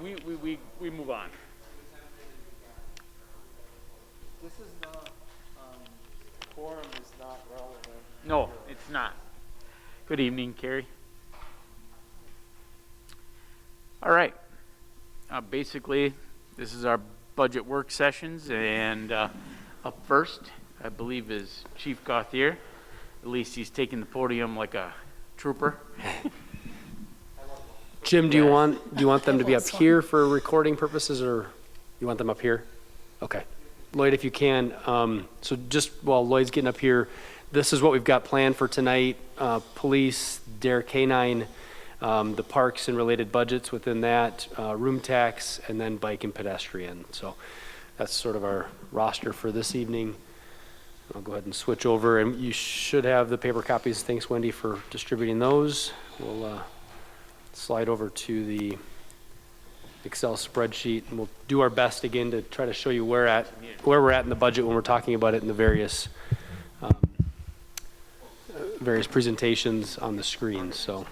we move on. This is not, quorum is not relevant. No, it's not. Good evening, Carrie. All right. Basically, this is our budget work sessions, and up first, I believe, is Chief Gauthier. At least he's taking the podium like a trooper. Jim, do you want them to be up here for recording purposes, or you want them up here? Okay. Lloyd, if you can, so just while Lloyd's getting up here, this is what we've got planned for tonight. Police, Dare K-9, the parks and related budgets within that, room tax, and then bike and pedestrian. So that's sort of our roster for this evening. I'll go ahead and switch over, and you should have the paper copies. Thanks, Wendy, for distributing those. We'll slide over to the Excel spreadsheet, and we'll do our best again to try to show you where we're at in the budget when we're talking about it in the various presentations on the screen. So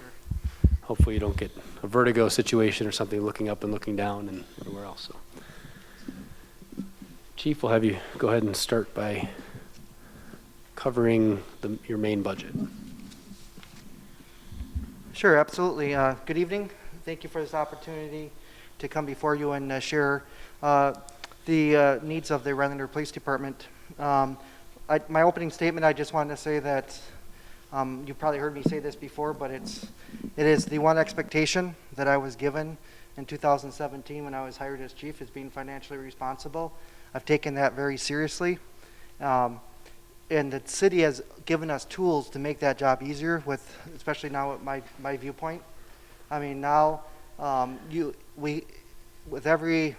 hopefully you don't get a vertigo situation or something, looking up and looking down and everywhere else. So Chief, we'll have you go ahead and start by covering your main budget. Sure, absolutely. Good evening. Thank you for this opportunity to come before you and share the needs of the Rhinelander Police Department. My opening statement, I just wanted to say that you probably heard me say this before, but it is the one expectation that I was given in 2017 when I was hired as chief, is being financially responsible. I've taken that very seriously. And the city has given us tools to make that job easier, especially now at my viewpoint. I mean, now with every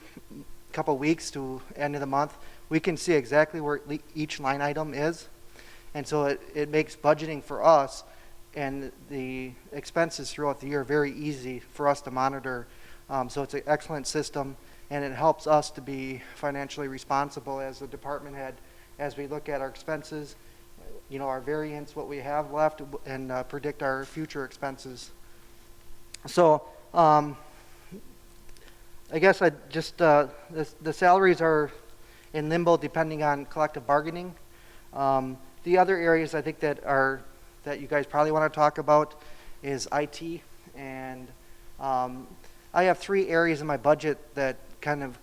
couple of weeks to end of the month, we can see exactly where each line item is. And so it makes budgeting for us and the expenses throughout the year very easy for us to monitor. So it's an excellent system, and it helps us to be financially responsible as the department head as we look at our expenses, our variance, what we have left, and predict our future expenses. So I guess the salaries are in limbo depending on collective bargaining. The other areas I think that you guys probably want to talk about is IT, and I have 3 areas in my budget that kind of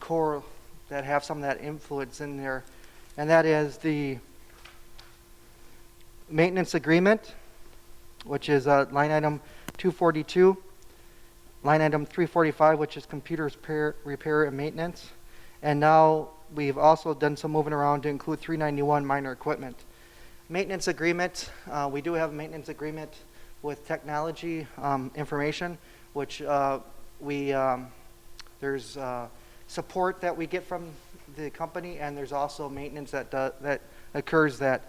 that have some of that influence in there, and that is the maintenance agreement, which is line item 242, line item 345, which is computers repair and maintenance, and now we've also done some moving around to include 391 minor equipment. Maintenance agreement, we do have a maintenance agreement with technology information, which there's support that we get from the company, and there's also maintenance that occurs. That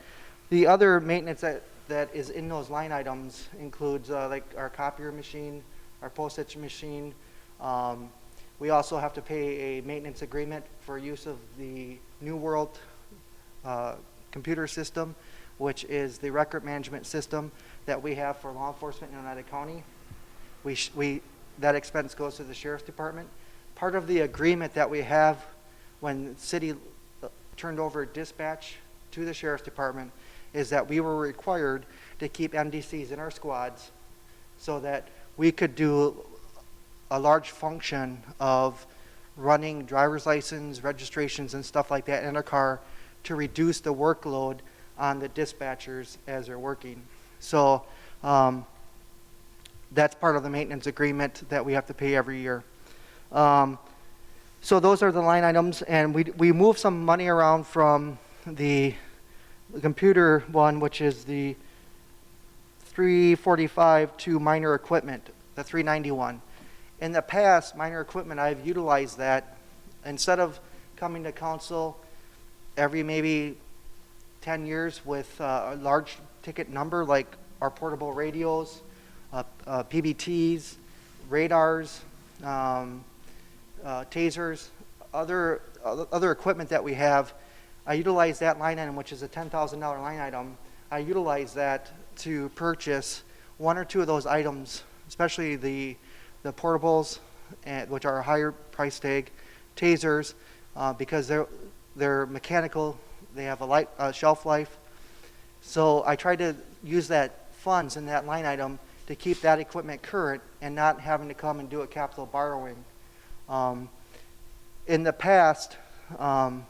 the other maintenance that is in those line items includes like our copier machine, our postage machine. We also have to pay a maintenance agreement for use of the New World computer system, which is the record management system that we have for law enforcement in Oneida County. That expense goes to the Sheriff's Department. Part of the agreement that we have when the city turned over dispatch to the Sheriff's Department is that we were required to keep MDCs in our squads so that we could do a large function of running driver's license, registrations, and stuff like that in a car to reduce the workload on the dispatchers as they're working. So that's part of the maintenance agreement that we have to pay every year. So those are the line items, and we move some money around from the computer one, which is the 345, to minor equipment, the 391. In the past, minor equipment, I've utilized that. Instead of coming to council every maybe 10 years with a large ticket number like our portable radios, PBTs, radars, tasers, other equipment that we have, I utilize that line item, which is a $10,000 line item. I utilize that to purchase 1 or 2 of those items, especially the portables, which are a higher price tag, tasers, because they're mechanical, they have a shelf life. So I tried to use that funds in that line item to keep that equipment current and not having to come and do a capital borrowing. In the past, one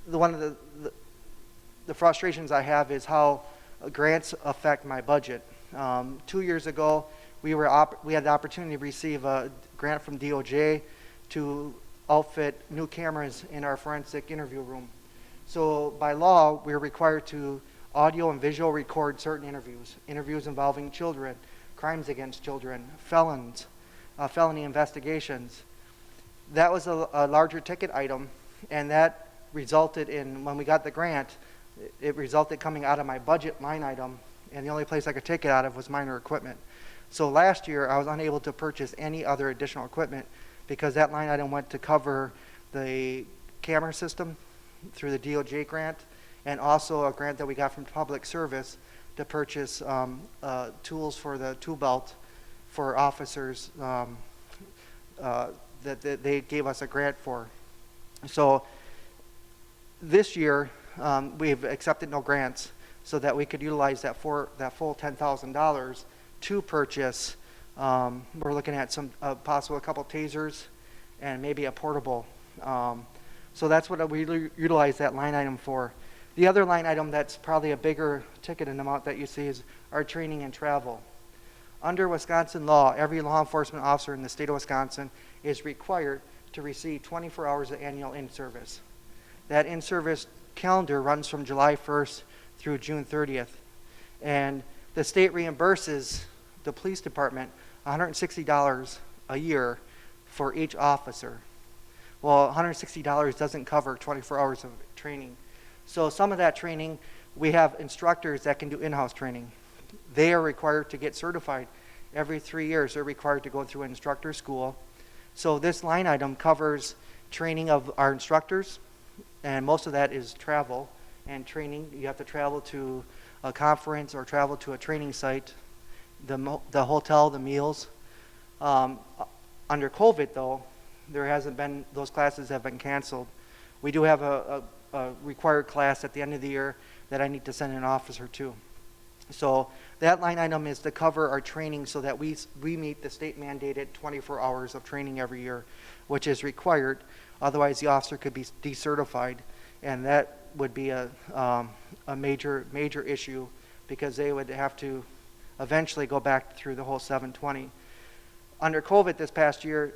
of the frustrations I have is how grants affect my budget. 2 years ago, we had the opportunity to receive a grant from DOJ to outfit new cameras in our forensic interview room. So by law, we're required to audio and visual record certain interviews involving children, crimes against children, felony investigations. That was a larger ticket item, and that resulted in, when we got the grant, it resulted coming out of my budget line item, and the only place I could take it out of was minor equipment. So last year, I was unable to purchase any other additional equipment because that line item went to cover the camera system through the DOJ grant, and also a grant that we got from Public Service to purchase tools for the tool belt for officers that they gave us a grant for. So this year, we've accepted no grants so that we could utilize that full $10,000 to purchase. We're looking at some possible a couple tasers and maybe a portable. So that's what we utilize that line item for. The other line item that's probably a bigger ticket in amount that you see is our training and travel. Under Wisconsin law, every law enforcement officer in the state of Wisconsin is required to receive 24 hours of annual in-service. That in-service calendar runs from July 1st through June 30th. And the state reimburses the police department $160 a year for each officer. Well, $160 doesn't cover 24 hours of training. So some of that training, we have instructors that can do in-house training. They are required to get certified. Every 3 years, they're required to go through an instructor school. So this line item covers training of our instructors, and most of that is travel and training. You have to travel to a conference or travel to a training site, the hotel, the meals. Under COVID, though, there hasn't been, those classes have been canceled. We do have a required class at the end of the year that I need to send an officer to. So that line item is to cover our training so that we meet the state mandated 24 hours of training every year, which is required. Otherwise, the officer could be decertified, and that would be a major issue because they would have to eventually go back through the whole 720. Under COVID this past year,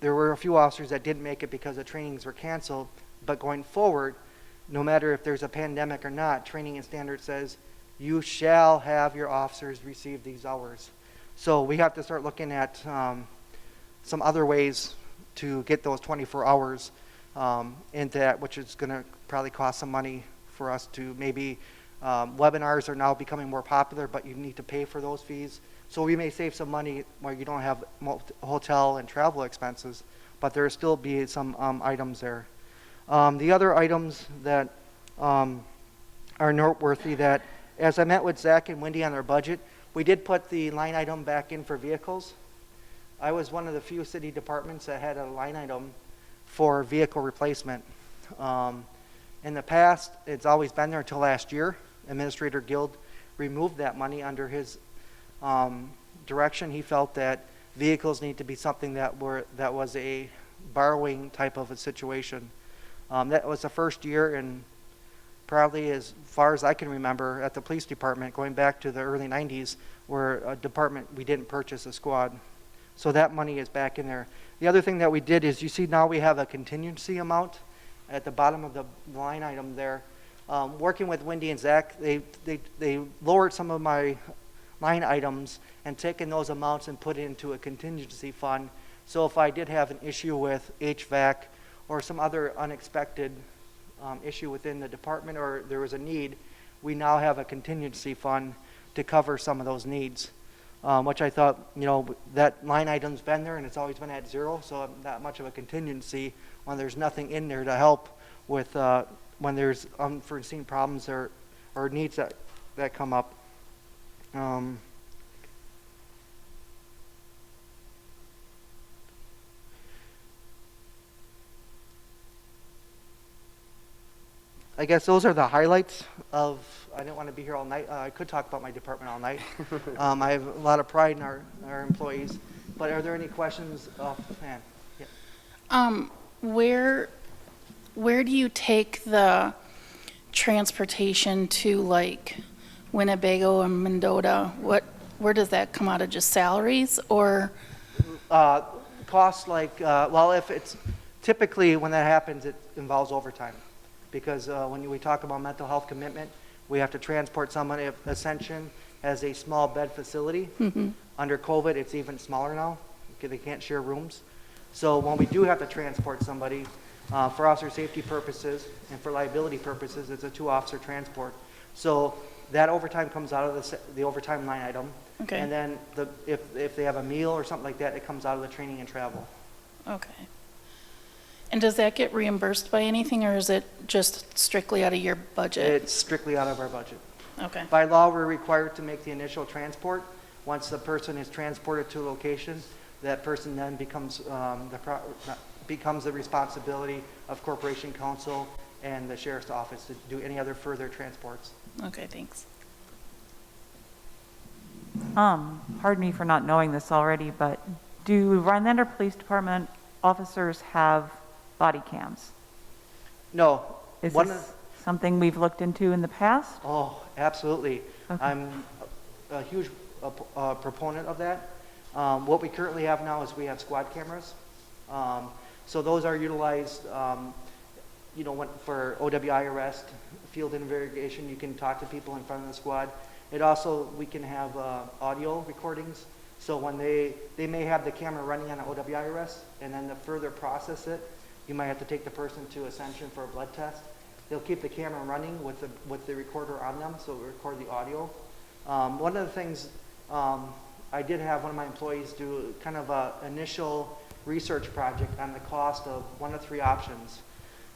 there were a few officers that didn't make it because the trainings were canceled, but going forward, no matter if there's a pandemic or not, training and standard says you shall have your officers receive these hours. So we have to start looking at some other ways to get those 24 hours into that, which is going to probably cost some money for us to maybe, webinars are now becoming more popular, but you need to pay for those fees. So we may save some money where you don't have hotel and travel expenses, but there will still be some items there. The other items that are noteworthy that, as I met with Zach and Wendy on their budget, we did put the line item back in for vehicles. I was one of the few city departments that had a line item for vehicle replacement. In the past, it's always been there until last year. Administrator Guild removed that money under his direction. He felt that vehicles need to be something that was a borrowing type of a situation. That was the first year, and probably as far as I can remember at the police department, going back to the early 90s, where a department we didn't purchase a squad. So that money is back in there. The other thing that we did is, you see now we have a contingency amount at the bottom of the line item there. Working with Wendy and Zach, they lowered some of my line items and taken those amounts and put it into a contingency fund. So if I did have an issue with HVAC or some other unexpected issue within the department, or there was a need, we now have a contingency fund to cover some of those needs, which I thought, that line item's been there and it's always been at zero, so not much of a contingency when there's nothing in there to help with when there's unforeseen problems or needs that come up. I guess those are the highlights of, I didn't want to be here all night. I could talk about my department all night. I have a lot of pride in our employees. But are there any questions offhand? Yeah. Where do you take the transportation to, like Winnebago and Mendota? Where does that come out of, just salaries or? Costs like, well, if it's, typically when that happens, it involves overtime. Because when we talk about mental health commitment, we have to transport someone. If Ascension has a small bed facility, under COVID, it's even smaller now. They can't share rooms. So when we do have to transport somebody, for officer safety purposes and for liability purposes, it's a 2-officer transport. So that overtime comes out of the overtime line item. Okay. And then if they have a meal or something like that, it comes out of the training and travel. Okay. And does that get reimbursed by anything, or is it just strictly out of your budget? It's strictly out of our budget. Okay. By law, we're required to make the initial transport. Once the person is transported to a location, that person then becomes the responsibility of Corporation Counsel and the Sheriff's Office to do any other further transports. Okay, thanks. Pardon me for not knowing this already, but do Rhinelander Police Department officers have body cams? No. Is this something we've looked into in the past? Oh, absolutely. Okay. I'm a huge proponent of that. What we currently have now is we have squad cameras. So those are utilized, for OWI arrest, field interrogation. You can talk to people in front of the squad. We can have audio recordings. So when they may have the camera running on an OWI arrest, and then to further process it, you might have to take the person to Ascension for a blood test. They'll keep the camera running with the recorder on them, so we record the audio. One of the things I did have one of my employees do kind of an initial research project on the cost of 1 of 3 options.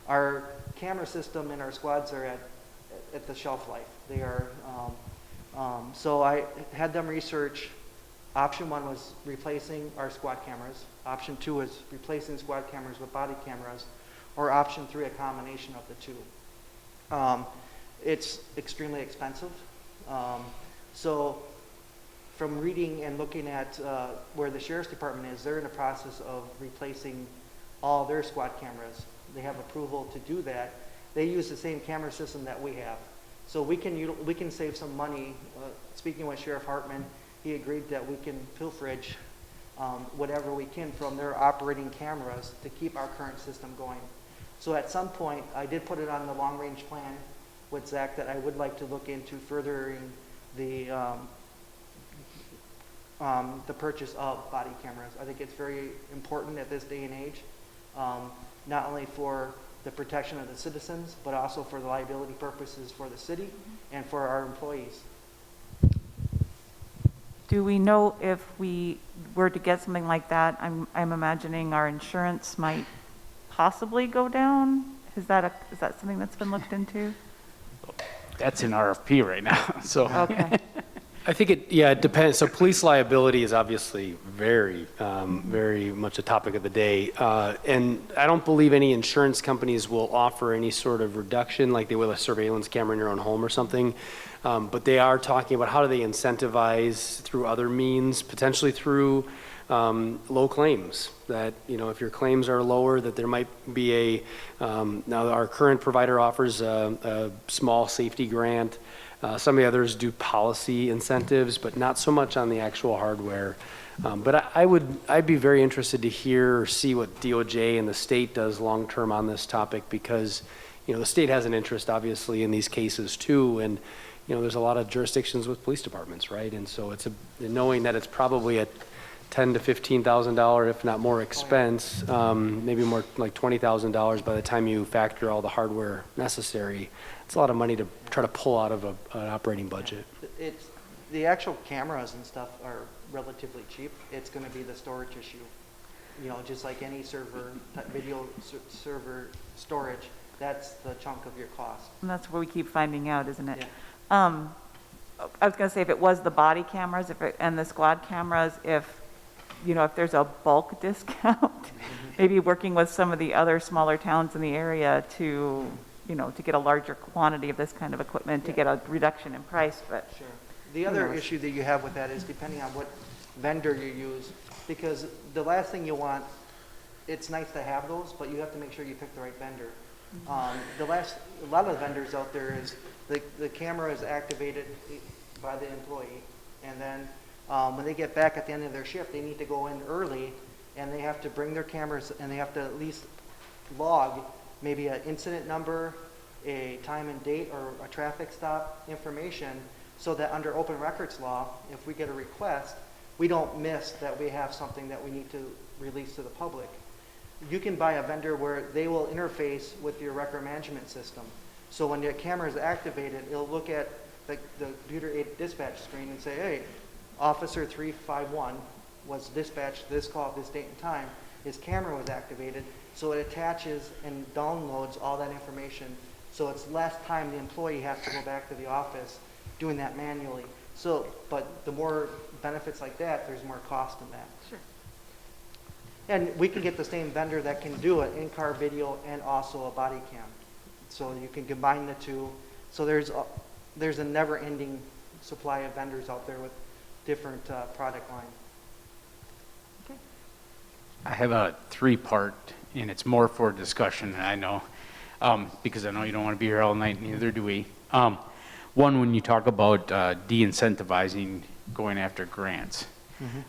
Our camera system in our squads are at the shelf life. They are, so I had them research. Option 1 was replacing our squad cameras. Option 2 is replacing squad cameras with body cameras, or option 3, a combination of the two. It's extremely expensive. So from reading and looking at where the Sheriff's Department is, they're in the process of replacing all their squad cameras. They have approval to do that. They use the same camera system that we have. So we can save some money. Speaking with Sheriff Hartman, he agreed that we can pilferage whatever we can from their operating cameras to keep our current system going. So at some point, I did put it on the long-range plan with Zach that I would like to look into furthering the purchase of body cameras. I think it's very important at this day and age, not only for the protection of the citizens, but also for the liability purposes for the city and for our employees. Do we know if we were to get something like that, I'm imagining our insurance might possibly go down? Is that something that's been looked into? That's in RFP right now, so. Okay. I think it depends. So police liability is obviously very, very much a topic of the day. And I don't believe any insurance companies will offer any sort of reduction like they will a surveillance camera in your own home or something. But they are talking about how do they incentivize through other means, potentially through low claims, that, if your claims are lower, that there might be now our current provider offers a small safety grant. Some of the others do policy incentives, but not so much on the actual hardware. But I'd be very interested to hear or see what DOJ and the state does long-term on this topic, because, the state has an interest, obviously, in these cases too. And, there's a lot of jurisdictions with police departments, right? And so it's knowing that it's probably a $10,000 to $15,000, if not more, expense, maybe more like $20,000 by the time you factor all the hardware necessary. It's a lot of money to try to pull out of an operating budget. It's the actual cameras and stuff are relatively cheap. It's going to be the storage issue. Just like any video server storage, that's the chunk of your cost. And that's what we keep finding out, isn't it? Yeah. I was going to say, if it was the body cameras and the squad cameras, if there's a bulk discount, maybe working with some of the other smaller towns in the area to you know, to get a larger quantity of this kind of equipment, to get a reduction in price, but. Sure. The other issue that you have with that is depending on what vendor you use, because the last thing you want, it's nice to have those, but you have to make sure you pick the right vendor. A lot of vendors out there is the camera is activated by the employee, and then when they get back at the end of their shift, they need to go in early, and they have to bring their cameras, and they have to at least log maybe an incident number, a time and date, or a traffic stop information, so that under open records law, if we get a request, we don't miss that we have something that we need to release to the public. You can buy a vendor where they will interface with your record management system. So when your camera is activated, it'll look at the computer-aided dispatch screen and say, hey, Officer 351 was dispatched this call at this date and time. His camera was activated, so it attaches and downloads all that information. So it's less time the employee has to go back to the office doing that manually. So, but the more benefits like that, there's more cost in that. Sure. And we can get the same vendor that can do an in-car video and also a body cam. So you can combine the two. So there's a never-ending supply of vendors out there with different product lines. I have a three-part, and it's more for discussion, I know, because I know you don't want to be here all night, neither do we. One, when you talk about de-incentivizing going after grants,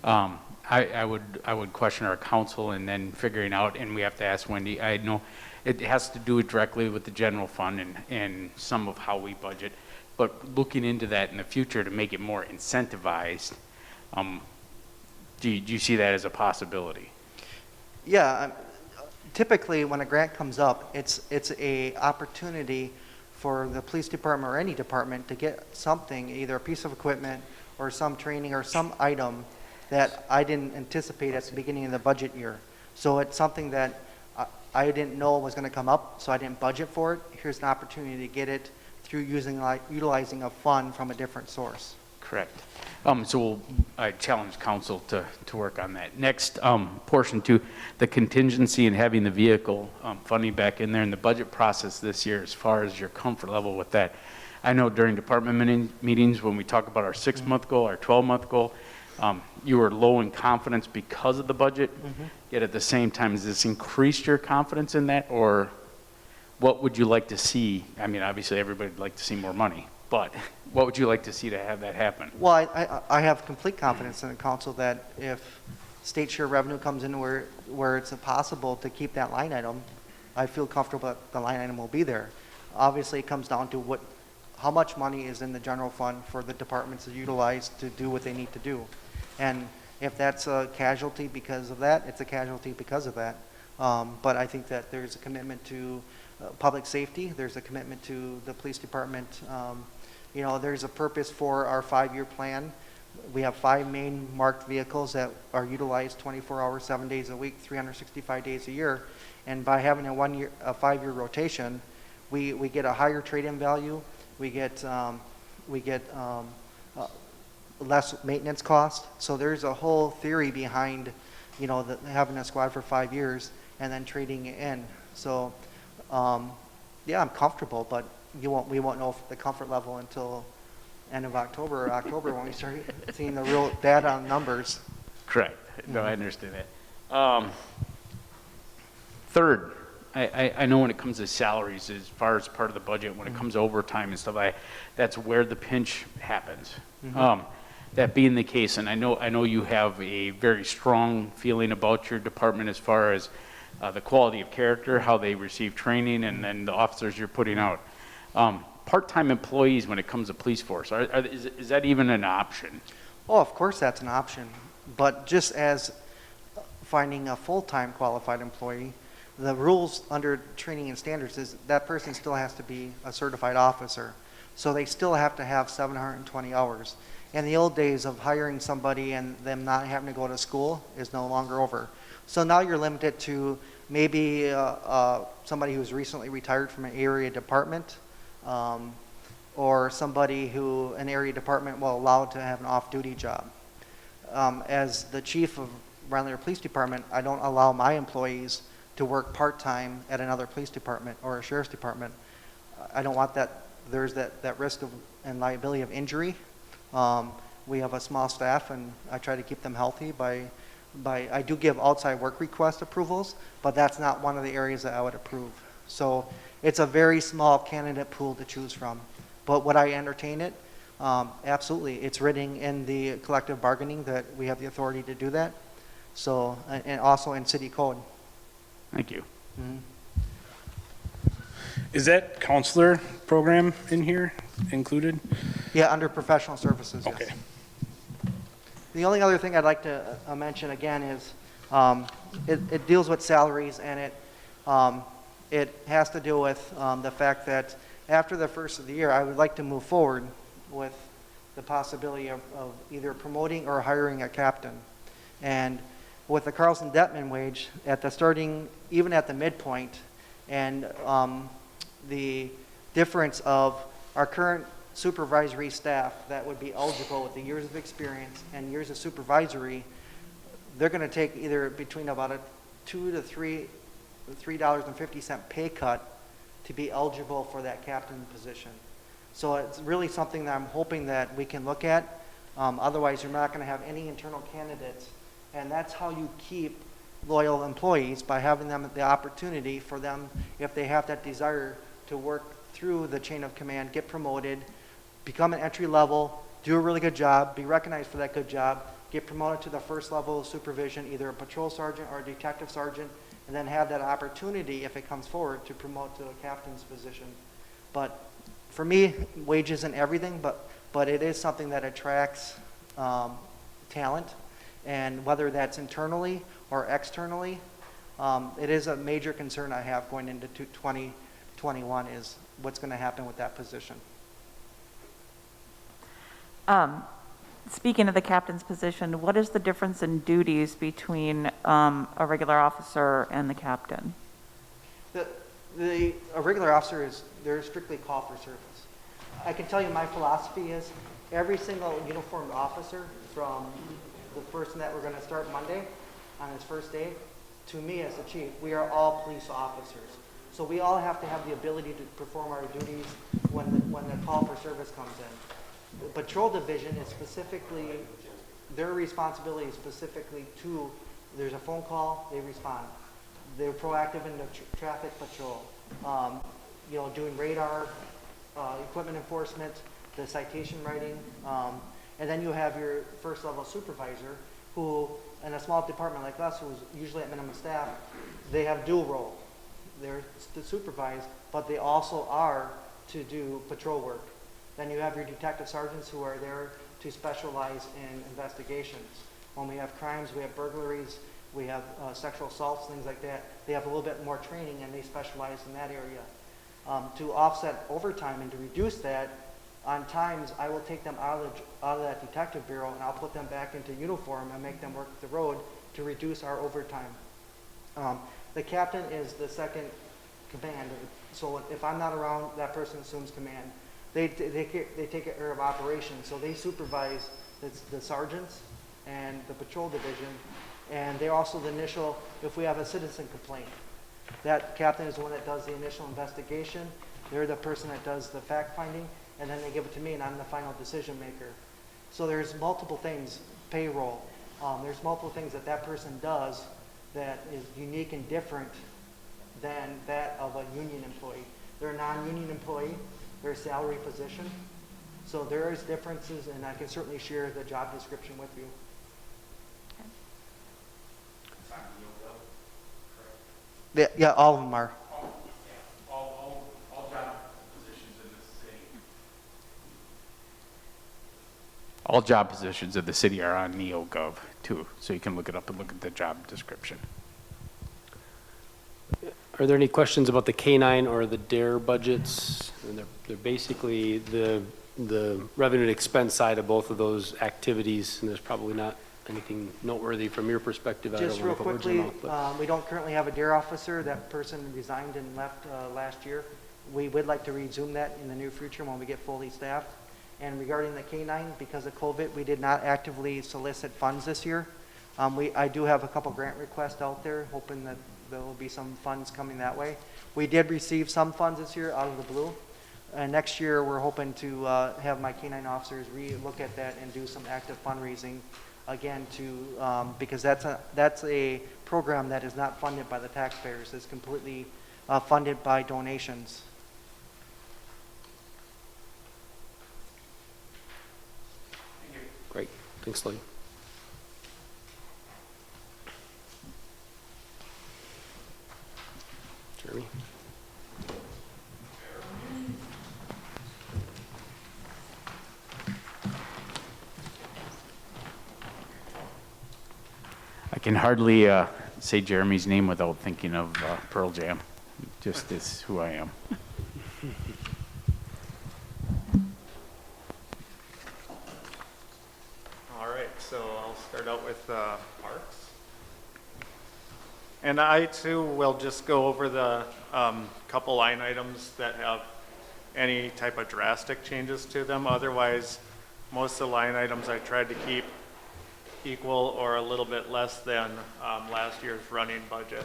I would question our council and then figuring out, and we have to ask Wendy, I know it has to do directly with the general fund and some of how we budget, but looking into that in the future to make it more incentivized, do you see that as a possibility? Yeah, typically when a grant comes up, it's a opportunity for the police department or any department to get something, either a piece of equipment or some training or some item that I didn't anticipate at the beginning of the budget year. So it's something that I didn't know was going to come up, so I didn't budget for it. Here's an opportunity to get it through utilizing a fund from a different source. Correct. So I challenge council to work on that. Next portion two, the contingency and having the vehicle funding back in there in the budget process this year as far as your comfort level with that. I know during department meetings when we talk about our 6-month goal, our 12-month goal, you were low in confidence because of the budget, yet at the same time, has this increased your confidence in that, or what would you like to see? I mean, obviously everybody would like to see more money, but what would you like to see to have that happen? Well, I have complete confidence in the council that if state share revenue comes in where it's possible to keep that line item, I feel comfortable that the line item will be there. Obviously, it comes down to how much money is in the general fund for the departments to utilize to do what they need to do. And if that's a casualty because of that, it's a casualty because of that. But I think that there's a commitment to public safety. There's a commitment to the police department. You know, there's a purpose for our 5-year plan. We have 5 main marked vehicles that are utilized 24 hours, 7 days a week, 365 days a year. And by having a 5-year rotation, we get a higher trade-in value. We get less maintenance cost. So there's a whole theory behind, you know, having a squad for 5 years and then trading it in. So, yeah, I'm comfortable, but we won't know the comfort level until end of October when we start seeing the real data on numbers. Correct. No, I understand that. Third, I know when it comes to salaries, as far as part of the budget, when it comes to overtime and stuff, that's where the pinch happens. That being the case, and I know you have a very strong feeling about your department as far as the quality of character, how they receive training, and then the officers you're putting out. Part-time employees, when it comes to police force, is that even an option? Oh, of course that's an option. But just as finding a full-time qualified employee, the rules under training and standards is that person still has to be a certified officer. So they still have to have 720 hours. And the old days of hiring somebody and them not having to go to school is no longer over. So now you're limited to maybe somebody who's recently retired from an area department, or somebody who an area department will allow to have an off-duty job. As the chief of Rhinelander Police Department, I don't allow my employees to work part-time at another police department or a sheriff's department. I don't want there's that risk of and liability of injury. We have a small staff, and I try to keep them healthy I do give outside work request approvals, but that's not one of the areas that I would approve. So it's a very small candidate pool to choose from. But would I entertain it? Absolutely. It's written in the collective bargaining that we have the authority to do that. So, and also in city code. Thank you. Is that counselor program in here included? Yeah, under professional services, yes. Okay. The only other thing I'd like to mention again is it deals with salaries, and it has to do with the fact that after the first of the year, I would like to move forward with the possibility of either promoting or hiring a captain. And with the Carlson-Detman wage at the starting, even at the midpoint, and the difference of our current supervisory staff that would be eligible with the years of experience and years of supervisory, they're going to take either between about a $2 to $3.50 pay cut to be eligible for that captain position. So it's really something that I'm hoping that we can look at. Otherwise, you're not going to have any internal candidates. And that's how you keep loyal employees, by having them the opportunity for them, if they have that desire, to work through the chain of command, get promoted, become an entry level, do a really good job, be recognized for that good job, get promoted to the first level of supervision, either a patrol sergeant or a detective sergeant, and then have that opportunity, if it comes forward, to promote to a captain's position. But for me, wage isn't everything, but it is something that attracts talent, and whether that's internally or externally, it is a major concern I have going into 2021 is what's going to happen with that position. Speaking of the captain's position, what is the difference in duties between a regular officer and the captain? A regular officer they're strictly call for service. I can tell you my philosophy is every single uniformed officer, from the person that we're going to start Monday on his first day to me as the chief, we are all police officers. So we all have to have the ability to perform our duties when the call for service comes in. The patrol division is specifically, their responsibility is specifically to, there's a phone call, they respond. They're proactive in the traffic patrol, doing radar, equipment enforcement, the citation writing, and then you have your first level supervisor who, in a small department like us, who's usually at minimum staff, they have dual role. They're to supervise, but they also are to do patrol work. Then you have your detective sergeants who are there to specialize in investigations. When we have crimes, we have burglaries, we have sexual assaults, things like that. They have a little bit more training, and they specialize in that area. To offset overtime and to reduce that, on times I will take them out of that detective bureau, and I'll put them back into uniform and make them work the road to reduce our overtime. The captain is the second command, so if I'm not around, that person assumes command. They take care of operations, so they supervise the sergeants and the patrol division, and they're also the initial, if we have a citizen complaint, that captain is the one that does the initial investigation. They're the person that does the fact finding, and then they give it to me, and I'm the final decision maker. So there's multiple things, payroll, there's multiple things that person does that is unique and different than that of a union employee. They're a non-union employee, they're a salary position, so there is differences, and I can certainly share the job description with you. Yeah, all of them are. All job positions in the city. All job positions in the city are on NeoGov too, so you can look it up and look at the job description. Are there any questions about the K-9 or the DARE budgets? And they're basically the revenue and expense side of both of those activities, and there's probably not anything noteworthy from your perspective. Just real quickly, But we don't currently have a DARE officer. That person resigned and left last year. We would like to resume that in the near future when we get fully staffed. And regarding the K-9, because of COVID, we did not actively solicit funds this year. I do have a couple grant requests out there, hoping that there will be some funds coming that way. We did receive some funds this year out of the blue, next year, we're hoping to have my canine officers re-look at that and do some active fundraising again because that's a program that is not funded by the taxpayers. It's completely funded by donations. Great. Thanks, Lloyd. Jeremy? I can hardly say Jeremy's name without thinking of Pearl Jam. Just is who I am. All right, so I'll start out with parks. And I too will just go over the couple line items that have any type of drastic changes to them. Otherwise, most of the line items I tried to keep equal or a little bit less than last year's running budget.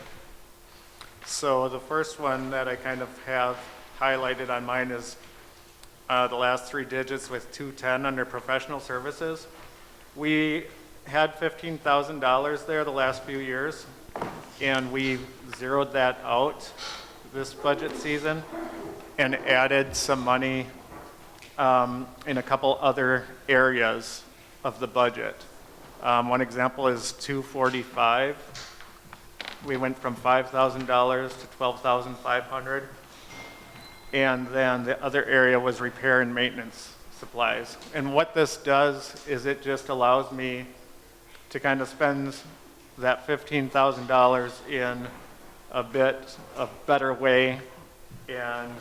So the first one that I kind of have highlighted on mine is the last three digits with 210 under professional services. We had $15,000 there the last few years, and we zeroed that out this budget season and added some money in a couple other areas of the budget. One example is 245. We went from $5,000 to $12,500. And then the other area was repair and maintenance supplies. And what this does is it just allows me to kind of spend that $15,000 in a bit of better way, and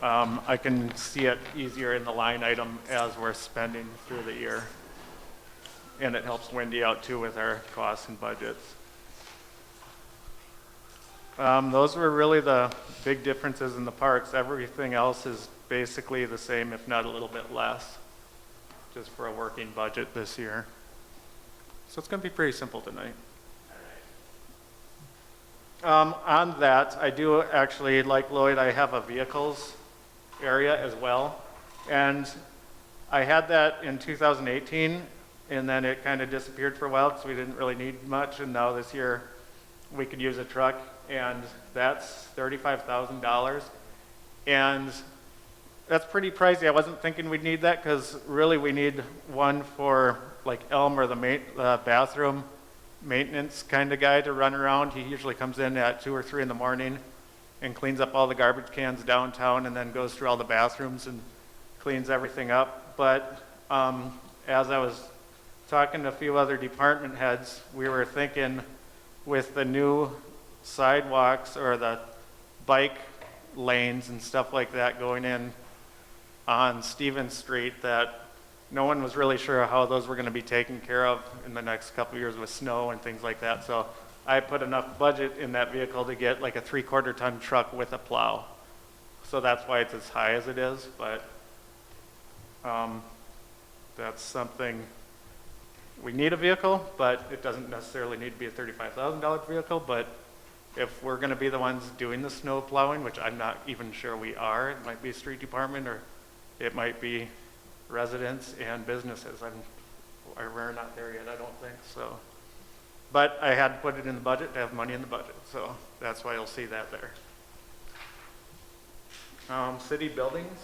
I can see it easier in the line item as we're spending through the year. And it helps Wendy out too with our costs and budgets. Those were really the big differences in the parks. Everything else is basically the same, if not a little bit less, just for a working budget this year. So it's going to be pretty simple tonight. On that, I do actually, like Lloyd, I have a vehicles area as well. And I had that in 2018, and then it kind of disappeared for a while because we didn't really need much. And now this year, we could use a truck, and that's $35,000. And that's pretty pricey. I wasn't thinking we'd need that because really we need one for like Elm or the bathroom maintenance kind of guy to run around. He usually comes in at 2 or 3 in the morning and cleans up all the garbage cans downtown and then goes through all the bathrooms and cleans everything up. But as I was talking to a few other department heads, we were thinking with the new sidewalks or the bike lanes and stuff like that going in on Stevens Street that no one was really sure how those were going to be taken care of in the next couple of years with snow and things like that. So I put enough budget in that vehicle to get like a 3/4 ton truck with a plow. So that's why it's as high as it is, but that's something. We need a vehicle, but it doesn't necessarily need to be a $35,000 vehicle. But if we're going to be the ones doing the snow plowing, which I'm not even sure we are, it might be street department or it might be residents and businesses. We're not there yet, I don't think so. But I had to put it in the budget to have money in the budget, so that's why you'll see that there. City buildings.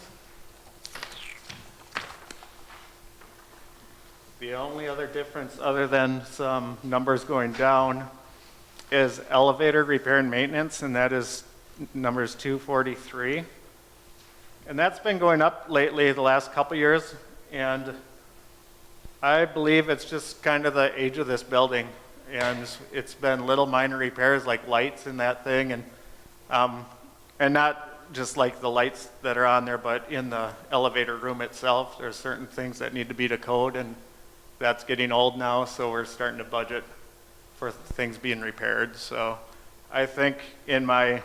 The only other difference, other than some numbers going down, is elevator repair and maintenance, and that is numbers 243. And that's been going up lately the last couple years, and I believe it's just kind of the age of this building, and it's been little minor repairs like lights and that thing, and not just like the lights that are on there, but in the elevator room itself, there's certain things that need to be to code, and that's getting old now, so we're starting to budget for things being repaired. So I think in my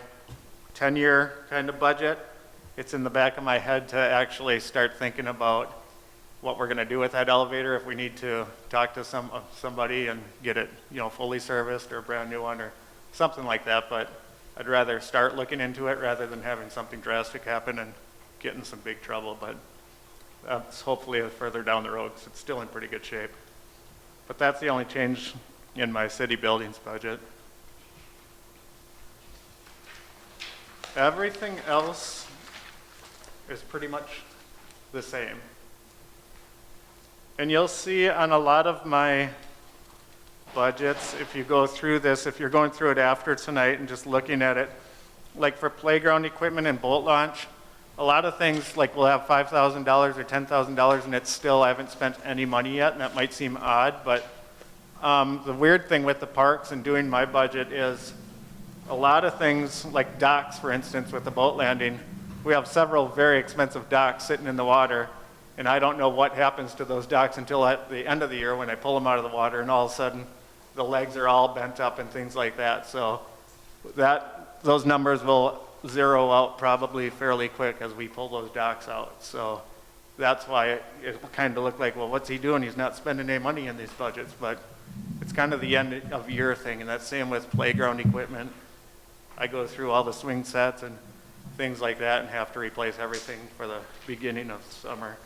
10-year kind of budget, it's in the back of my head to actually start thinking about what we're going to do with that elevator, if we need to talk to somebody and get it, fully serviced or a brand new one or something like that. But I'd rather start looking into it rather than having something drastic happen and get in some big trouble, but that's hopefully further down the road, 'cause it's still in pretty good shape. But that's the only change in my city buildings budget. Everything else is pretty much the same. And you'll see on a lot of my budgets, if you go through this, if you're going through it after tonight and just looking at it, like for playground equipment and boat launch, a lot of things like we'll have $5,000 or $10,000 and it's still, I haven't spent any money yet, and that might seem odd, but the weird thing with the parks and doing my budget is a lot of things like docks, for instance, with the boat landing, we have several very expensive docks sitting in the water, and I don't know what happens to those docks until at the end of the year when I pull them out of the water, and all of a sudden the legs are all bent up and things like that. So those numbers will zero out probably fairly quick as we pull those docks out. So that's why it kind of looked like, well, what's he doing? He's not spending any money in these budgets, but it's kind of the end of year thing, and that's same with playground equipment. I go through all the swing sets and things like that and have to replace everything for the beginning of summer.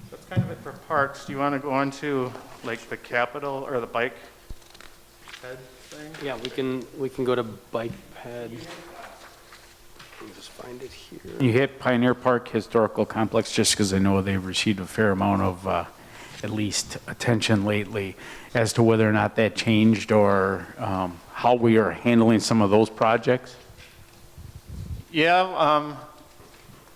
That's kind of it for parks. Do you want to go on to like the capital or the bike head thing? Yeah, we can go to bike ped. Let me just find it here. You hit Pioneer Park Historical Complex just because I know they've received a fair amount of at least attention lately as to whether or not that changed or how we are handling some of those projects. Yeah,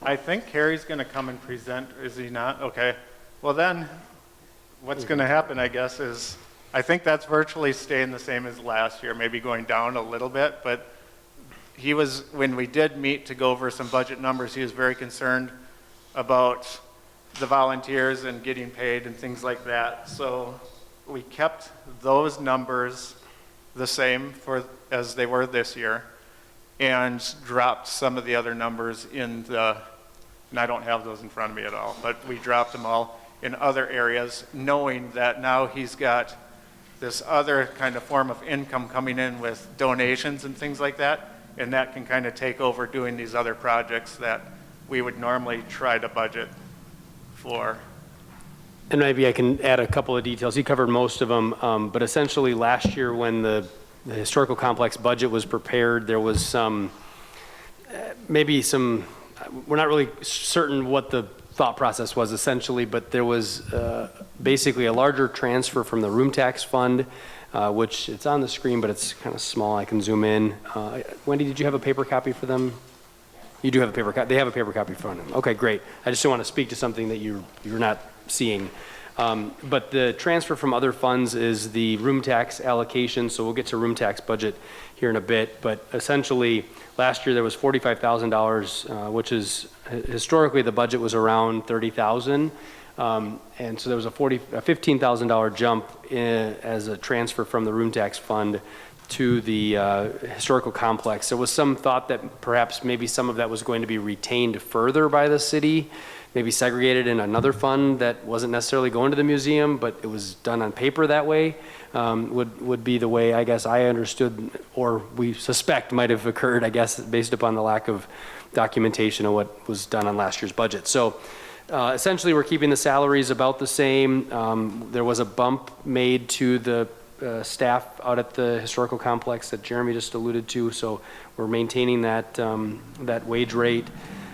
I think Harry's going to come and present, is he not? Okay. Well then, what's going to happen, I guess, is I think that's virtually staying the same as last year, maybe going down a little bit, but he was, when we did meet to go over some budget numbers, he was very concerned about the volunteers and getting paid and things like that. So we kept those numbers the same as they were this year and dropped some of the other numbers and I don't have those in front of me at all, but we dropped them all in other areas, knowing that now he's got this other kind of form of income coming in with donations and things like that, and that can kind of take over doing these other projects that we would normally try to budget for. And maybe I can add a couple of details. He covered most of them, but essentially last year when the historical complex budget was prepared, there was some, we're not really certain what the thought process was essentially, but there was basically a larger transfer from the room tax fund, which it's on the screen, but it's kind of small. I can zoom in. Wendy, did you have a paper copy for them? You do have a paper copy. They have a paper copy for them. Okay, great. I just don't want to speak to something that you're not seeing. But the transfer from other funds is the room tax allocation, so we'll get to room tax budget here in a bit. But essentially, last year there was $45,000, which is historically the budget was around $30,000, and so there was a $15,000 jump as a transfer from the room tax fund to the historical complex. There was some thought that perhaps maybe some of that was going to be retained further by the city, maybe segregated in another fund that wasn't necessarily going to the museum, but it was done on paper that way, would be the way I guess I understood, or we suspect might have occurred, I guess, based upon the lack of documentation of what was done on last year's budget. So essentially we're keeping the salaries about the same. There was a bump made to the staff out at the historical complex that Jeremy just alluded to, so we're maintaining that that wage rate.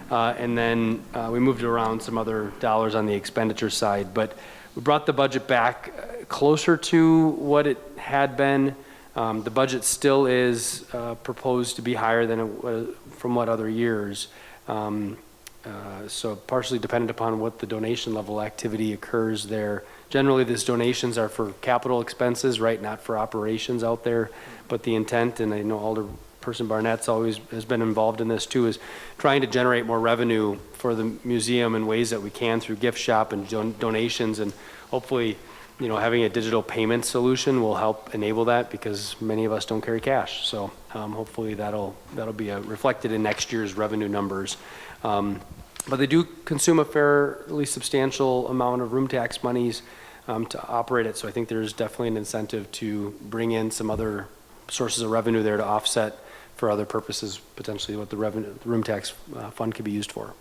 And then we moved around some other dollars on the expenditure side, but we brought the budget back closer to what it had been. The budget still is proposed to be higher than it was from what other years. So partially dependent upon what the donation level activity occurs there. Generally, these donations are for capital expenses, right? Not for operations out there, but the intent, and I know Alderperson Barnett's always has been involved in this too, is trying to generate more revenue for the museum in ways that we can through gift shop and donations, and hopefully, having a digital payment solution will help enable that because many of us don't carry cash. So hopefully that'll be reflected in next year's revenue numbers. But they do consume a fairly substantial amount of room tax monies to operate it. So I think there's definitely an incentive to bring in some other sources of revenue there to offset for other purposes, potentially what the revenue, the room tax fund could be used for.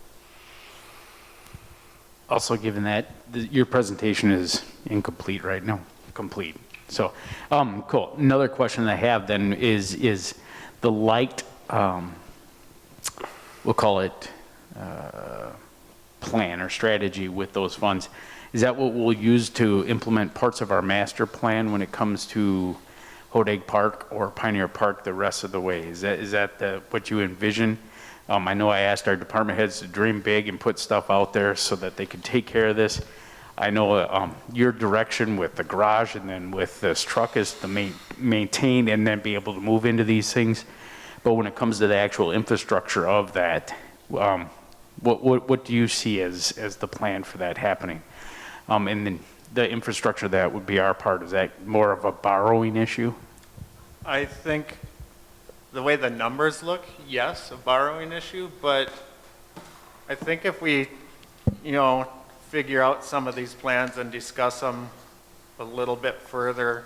Also, given that your presentation is incomplete right now, complete. So, cool. Another question I have then is the light, we'll call it plan or strategy with those funds. Is that what we'll use to implement parts of our master plan when it comes to Hodag Park or Pioneer Park the rest of the way? Is that what you envision? I know I asked our department heads to dream big and put stuff out there so that they could take care of this. I know your direction with the garage and then with this truck is to maintain and then be able to move into these things. But when it comes to the actual infrastructure of that, what do you see as the plan for that happening? And then the infrastructure that would be our part, is that more of a borrowing issue? I think the way the numbers look, yes, a borrowing issue, but I think if we, figure out some of these plans and discuss them a little bit further,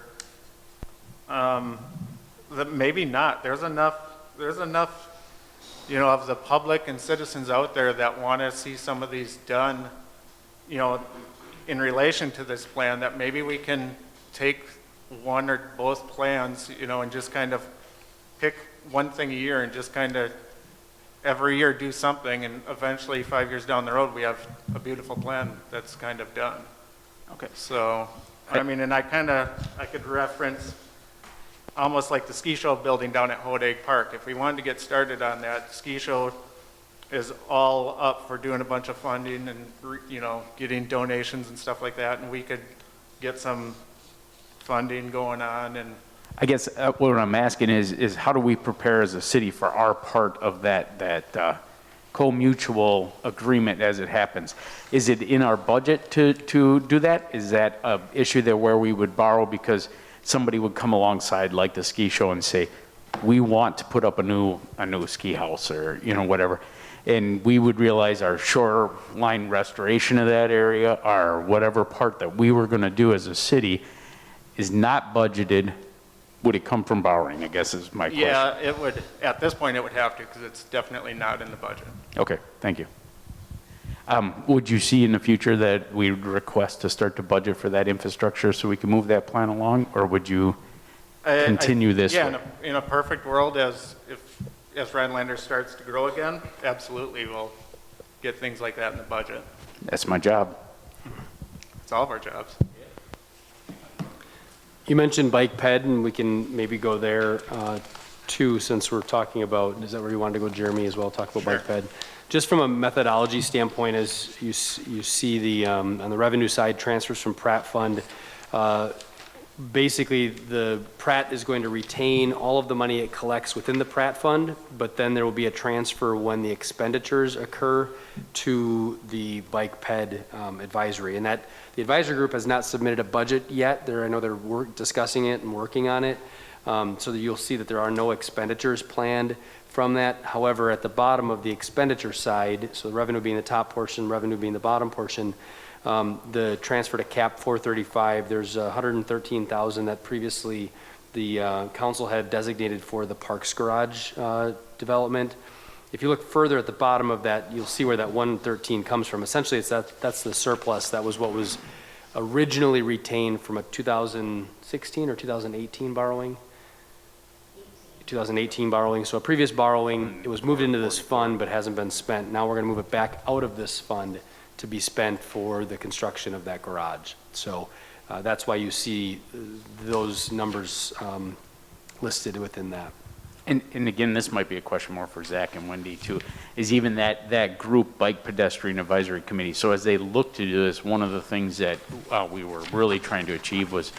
that maybe not. There's enough, of the public and citizens out there that want to see some of these done, in relation to this plan, that maybe we can take one or both plans, and just kind of pick one thing a year and just kind of every year do something, and eventually 5 years down the road we have a beautiful plan that's kind of done. Okay. So, and I could reference almost like the ski show building down at Hodag Park. If we wanted to get started on that, ski show is all up for doing a bunch of funding and, getting donations and stuff like that, and we could get some funding going on. And I guess what I'm asking is how do we prepare as a city for our part of that co-mutual agreement as it happens? Is it in our budget to do that? Is that an issue there where we would borrow because somebody would come alongside like the ski show and say, we want to put up a new ski house or whatever, and we would realize our shoreline restoration of that area or whatever part that we were going to do as a city is not budgeted? Would it come from borrowing, I guess is my question. yeah, it would, at this point it would have to, because it's definitely not in the budget. Okay, thank you. Would you see in the future that we would request to start to budget for that infrastructure so we can move that plan along, or would you continue this Yeah, way? in a perfect world, as Rhinelander starts to grow again, absolutely we'll get things like that in the budget. That's my job. It's all of our jobs. You mentioned bike ped, and we can maybe go there too, since we're talking about, is that where you wanted to go, Jeremy, as well, talk about bike ped? Just from a methodology standpoint, as you see the, on the revenue side, transfers from Pratt Fund, basically the Pratt is going to retain all of the money it collects within the Pratt Fund, but then there will be a transfer when the expenditures occur to the bike ped advisory. And that, the advisory group has not submitted a budget yet. I know they're discussing it and working on it. So that you'll see that there are no expenditures planned from that. However, at the bottom of the expenditure side, so the revenue being the top portion, revenue being the bottom portion, the transfer to cap 435, there's 113,000 that previously the council had designated for the Parks Garage development. If you look further at the bottom of that, you'll see where that 113 comes from. Essentially, that's the surplus. That was what was originally retained from a 2016 or 2018 borrowing. 2018 borrowing. So a previous borrowing, it was moved into this fund but hasn't been spent. Now we're going to move it back out of this fund to be spent for the construction of that garage. So that's why you see those numbers listed within that. And again, this might be a question more for Zach and Wendy too, is even that group bike pedestrian advisory committee. So as they look to do this, one of the things that we were really trying to achieve was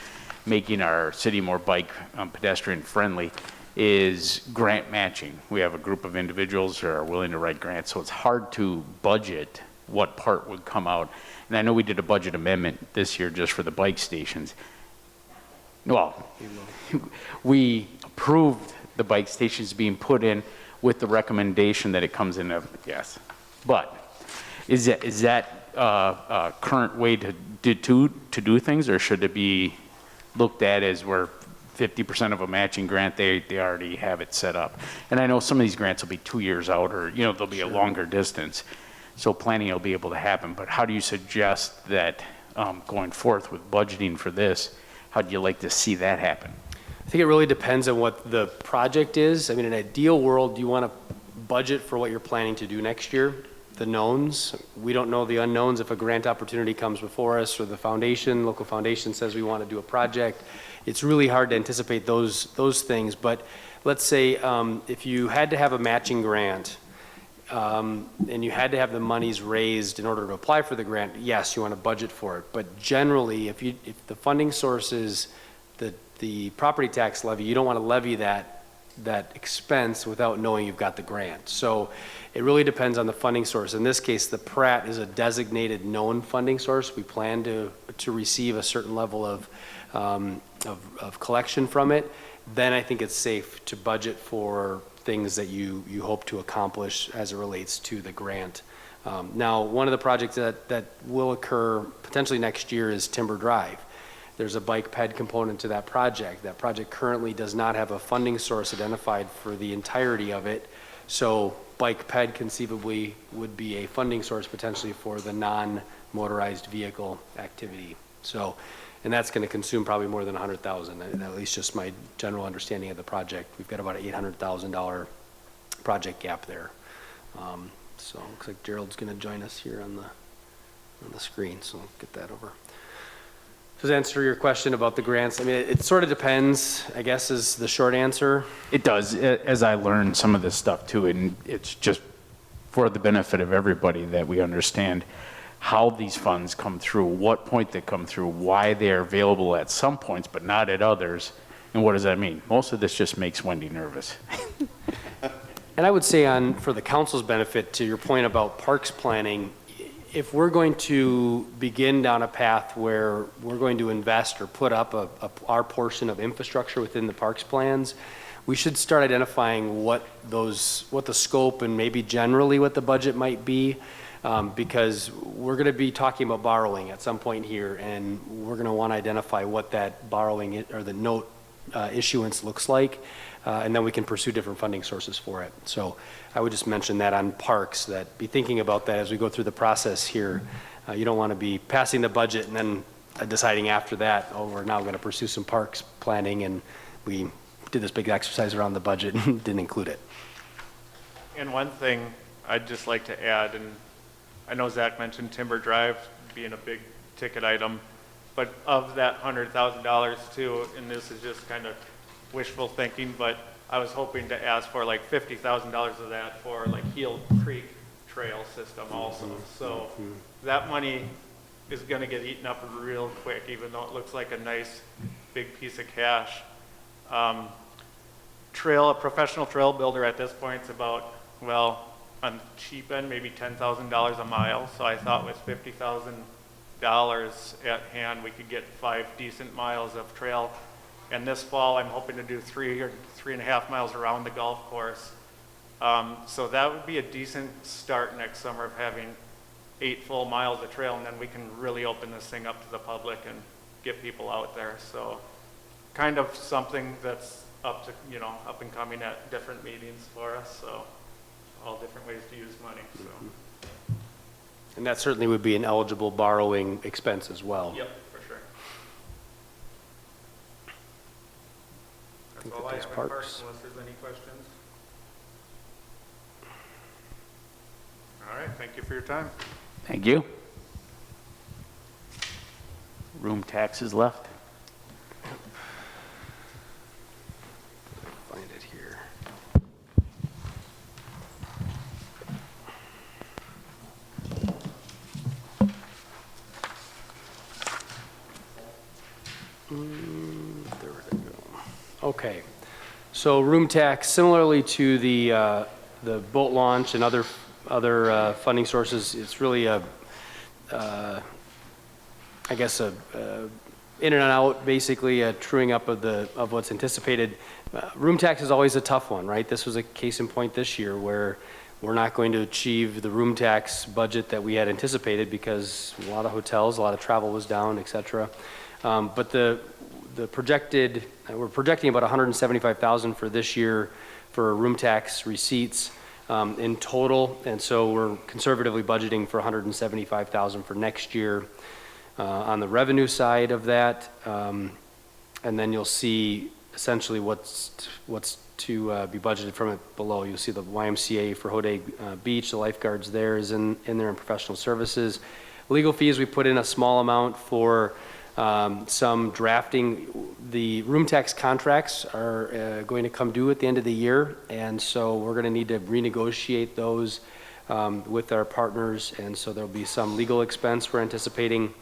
making our city more bike pedestrian friendly is grant matching. We have a group of individuals who are willing to write grants, so it's hard to budget what part would come out. And I know we did a budget amendment this year just for the bike stations. Well, we approved the bike stations being put in with the recommendation that it comes in, yes. But is that a current way to do things, or should it be looked at as we're 50% of a matching grant, they already have it set up. And I know some of these grants will be 2 years out, or, you know, they'll be a longer distance. So planning will be able to happen, but how do you suggest that going forth with budgeting for this, how do you like to see that happen? I think it really depends on what the project is. I mean, in an ideal world, you want to budget for what you're planning to do next year, the knowns. We don't know the unknowns. If a grant opportunity comes before us, or the foundation, local foundation says we want to do a project, it's really hard to anticipate those things. But let's say if you had to have a matching grant, and you had to have the monies raised in order to apply for the grant, yes, you want to budget for it. But generally, if the funding source is the property tax levy, you don't want to levy that expense without knowing you've got the grant. So it really depends on the funding source. In this case, the Pratt is a designated known funding source. We plan to receive a certain level of collection from it. Then I think it's safe to budget for things that you hope to accomplish as it relates to the grant. Now, one of the projects that will occur potentially next year is Timber Drive. There's a bike ped component to that project. That project currently does not have a funding source identified for the entirety of it. So bike ped conceivably would be a funding source potentially for the non-motorized vehicle activity. So, and that's going to consume probably more than $100,000, at least just my general understanding of the project. We've got about an $800,000 project gap there. So looks like Gerald's going to join us here on the screen, so I'll get that over. Does that answer your question about the grants? I mean, it sort of depends, I guess, is the short answer. It does, as I learned some of this stuff too, and it's just for the benefit of everybody that we understand how these funds come through, what point they come through, why they're available at some points but not at others, and what does that mean? Most of this just makes Wendy nervous. And I would say for the council's benefit, to your point about parks planning, if we're going to begin down a path where we're going to invest or put up our portion of infrastructure within the parks plans, we should start identifying what the scope and maybe generally what the budget might be, because we're going to be talking about borrowing at some point here, and we're going to want to identify what that borrowing or the note issuance looks like, and then we can pursue different funding sources for it. So I would just mention that on parks, that be thinking about that as we go through the process here. You don't want to be passing the budget and then deciding after that, oh, we're now going to pursue some parks planning, and we did this big exercise around the budget and didn't include it. And one thing I'd just like to add, and I know Zach mentioned Timber Drive being a big ticket item, but of that $100,000 too, and this is just kind of wishful thinking, but I was hoping to ask for like $50,000 of that for like Heel Creek Trail system also. So that money is going to get eaten up real quick, even though it looks like a nice big piece of cash. A professional trail builder at this point is about, well, on the cheap end, maybe $10,000 a mile. So I thought with $50,000 at hand, we could get 5 decent miles of trail. And this fall, I'm hoping to do 3 or 3.5 miles around the golf course. So that would be a decent start next summer of having 8 full miles of trail, and then we can really open this thing up to the public and get people out there. So kind of something that's up and coming at different meetings for us. So all different ways to use money. So. And that certainly would be an eligible borrowing expense as well. Yep, for sure. That's all I have in parks, unless there's any questions. All right, thank you for your time. Thank you. Room taxes left. Find it here. There we go. Okay, so room tax, similarly to the boat launch and other funding sources, it's really I guess in and out, basically a truing up of what's anticipated. Room tax is always a tough one, right? This was a case in point this year where we're not going to achieve the room tax budget that we had anticipated because a lot of hotels, a lot of travel was down, et cetera. But the the projected, we're projecting about 175,000 for this year for room tax receipts in total, and so we're conservatively budgeting for 175,000 for next year on the revenue side of that, and then you'll see essentially what's to be budgeted from it below. You'll see the YMCA for Hoday Beach, the lifeguards there is in there, in professional services. Legal fees, we put in a small amount for some drafting. The room tax contracts are going to come due at the end of the year, and so we're going to need to renegotiate those with our partners, and so there'll be some legal expense we're anticipating.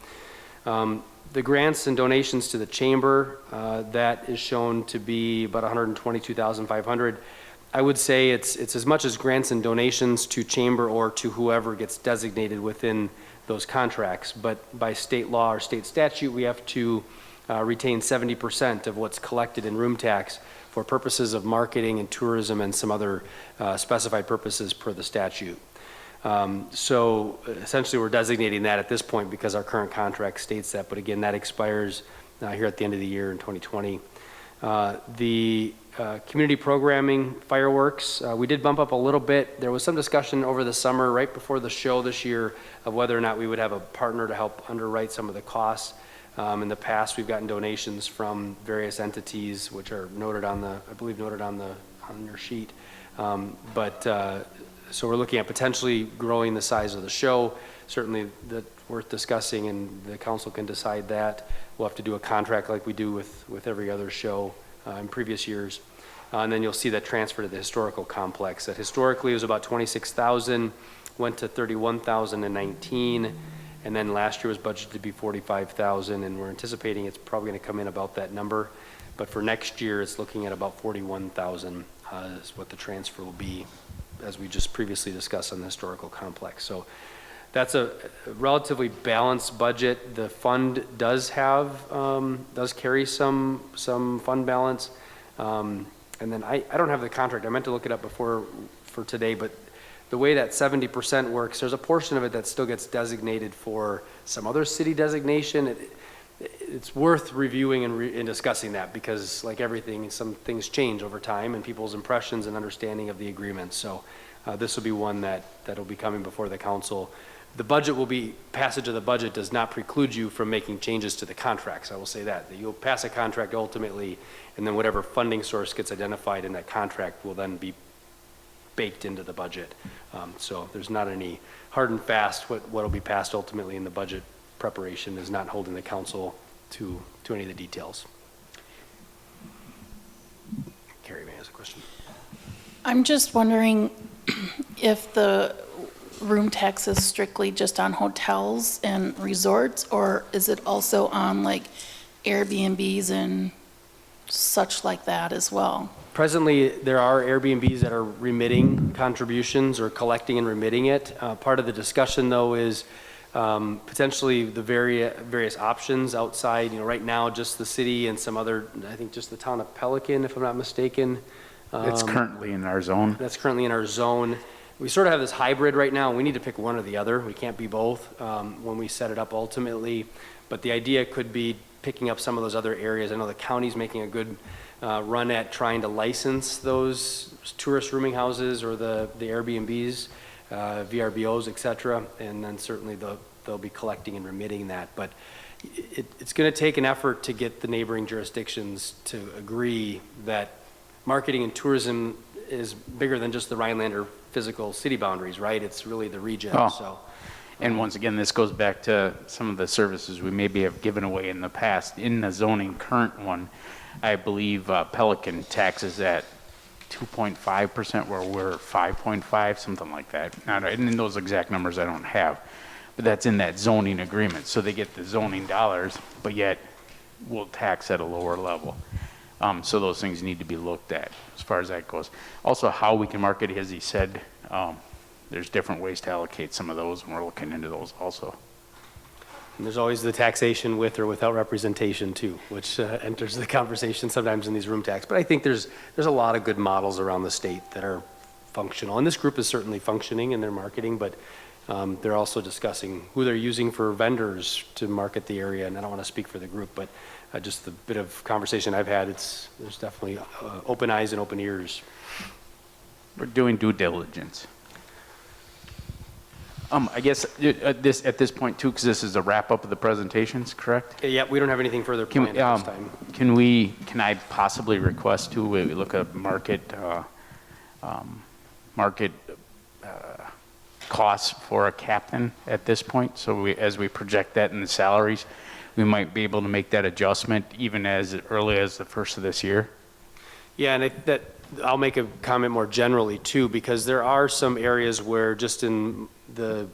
The grants and donations to the chamber, that is shown to be about $122,500. I would say it's as much as grants and donations to chamber or to whoever gets designated within those contracts, but by state law or state statute, we have to retain 70% of what's collected in room tax for purposes of marketing and tourism and some other specified purposes per the statute. So essentially we're designating that at this point because our current contract states that, but again, that expires here at the end of the year in 2020. The community programming fireworks, we did bump up a little bit. There was some discussion over the summer right before the show this year of whether or not we would have a partner to help underwrite some of the costs. In the past, we've gotten donations from various entities, which are noted on the, I believe noted on your sheet. So we're looking at potentially growing the size of the show. Certainly that's worth discussing, and the council can decide that. We'll have to do a contract like we do with every other show in previous years. And then you'll see that transfer to the historical complex. That historically was about 26,000, went to 31,019, and then last year was budgeted to be 45,000, and we're anticipating it's probably going to come in about that number. But for next year, it's looking at about 41,000 is what the transfer will be, as we just previously discussed on the historical complex. So that's a relatively balanced budget. The fund does have, does carry some fund balance. And then I don't have the contract. I meant to look it up before for today, but the way that 70% works, there's a portion of it that still gets designated for some other city designation. It's worth reviewing and discussing that, because like everything, some things change over time and people's impressions and understanding of the agreement. So this will be one that'll be coming before the council. The budget will be, passage of the budget does not preclude you from making changes to the contracts. I will say that you'll pass a contract ultimately, and then whatever funding source gets identified in that contract will then be baked into the budget. So there's not any hard and fast. What will be passed ultimately in the budget preparation is not holding the council to any of the details. Carrie May has a question. I'm just wondering if the room tax is strictly just on hotels and resorts, or is it also on like Airbnbs and such like that as well? Presently, there are Airbnbs that are remitting contributions or collecting and remitting it. Part of the discussion, though, is potentially the various options outside. You know, right now, just the city and some other, I think just the town of Pelican, if I'm not mistaken. It's currently in our zone. That's currently in our zone. We sort of have this hybrid right now. We need to pick one or the other. We can't be both when we set it up ultimately. But the idea could be picking up some of those other areas. I know the county's making a good run at trying to license those tourist rooming houses or the Airbnbs, VRBOs, et cetera. And then certainly they'll be collecting and remitting that. But it's going to take an effort to get the neighboring jurisdictions to agree that marketing and tourism is bigger than just the Rhinelander physical city boundaries, right? It's really the region. Oh. So, And once again, this goes back to some of the services we maybe have given away in the past. In the zoning current one, I believe Pelican taxes at 2.5%, where we're 5.5, something like that. And in those exact numbers I don't have, but that's in that zoning agreement. So they get the zoning dollars, but yet we'll tax at a lower level. So those things need to be looked at as far as that goes. Also, how we can market, as he said, there's different ways to allocate some of those, and we're looking into those also. and there's always the taxation with or without representation too, which enters the conversation sometimes in these room tax. But I think there's a lot of good models around the state that are functional, and this group is certainly functioning in their marketing, but They're also discussing who they're using for vendors to market the area, and I don't want to speak for the group, but just the bit of conversation I've had, there's definitely open eyes and open ears. We're doing due diligence. I guess at this point too, because this is a wrap up of the presentations, correct? Yeah, we don't have anything further planned at this time. Can I possibly request too, we look at market costs for a captain at this point? So as we project that in the salaries, we might be able to make that adjustment even as early as the first of this year? Yeah, and I'll make a comment more generally too, because there are some areas where just in the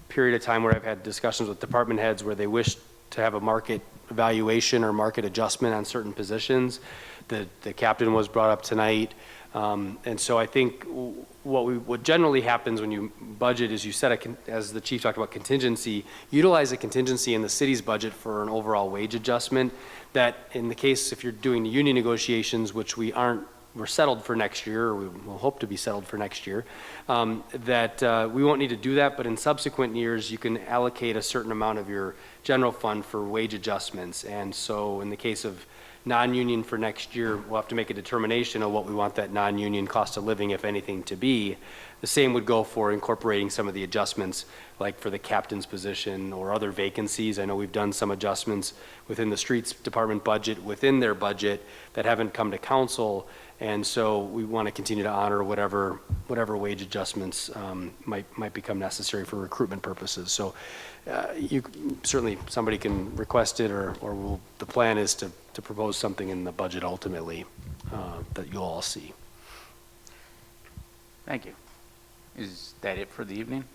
period of time where I've had discussions with department heads where they wish to have a market evaluation or market adjustment on certain positions. The captain was brought up tonight. And so I think what generally happens when you budget is you set as the chief talked about contingency, utilize a contingency in the city's budget for an overall wage adjustment that in the case, if you're doing the union negotiations, which we're settled for next year, or we will hope to be settled for next year, that we won't need to do that, but in subsequent years, you can allocate a certain amount of your general fund for wage adjustments. And so in the case of non-union for next year, we'll have to make a determination of what we want that non-union cost of living, if anything, to be. The same would go for incorporating some of the adjustments, like for the captain's position or other vacancies. I know we've done some adjustments within the streets department budget, within their budget, that haven't come to council. And so we want to continue to honor whatever wage adjustments might become necessary for recruitment purposes. So certainly somebody can request it, or the plan is to propose something in the budget ultimately that you'll all see. Thank you. Is that it for the evening?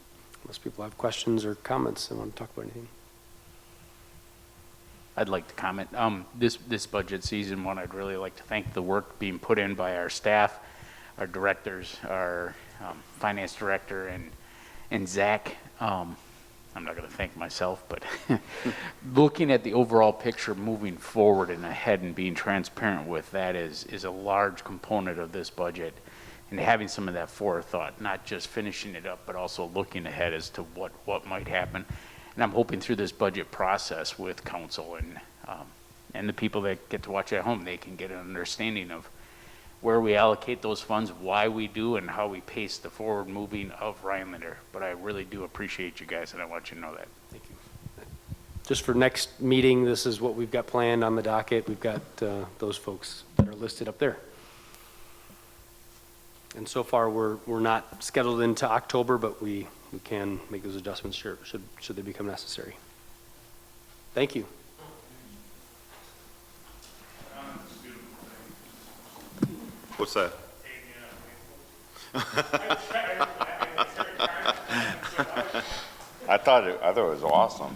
Unless people have questions or comments and want to talk about anything. I'd like to comment. This budget season one, I'd really like to thank the work being put in by our staff, our directors, our finance director, and Zach. I'm not going to thank myself, but looking at the overall picture moving forward and ahead and being transparent with that is a large component of this budget, and having some of that forethought, not just finishing it up, but also looking ahead as to what might happen. And I'm hoping through this budget process with council and the people that get to watch at home, they can get an understanding of where we allocate those funds, why we do, and how we pace the forward moving of Rhinelander. But I really do appreciate you guys, and I want you to know that. Thank you. Just for next meeting, this is what we've got planned on the docket. We've got those folks that are listed up there. And so far, we're not scheduled into October, but we can make those adjustments should they become necessary. Thank you. What's that? I thought it was awesome.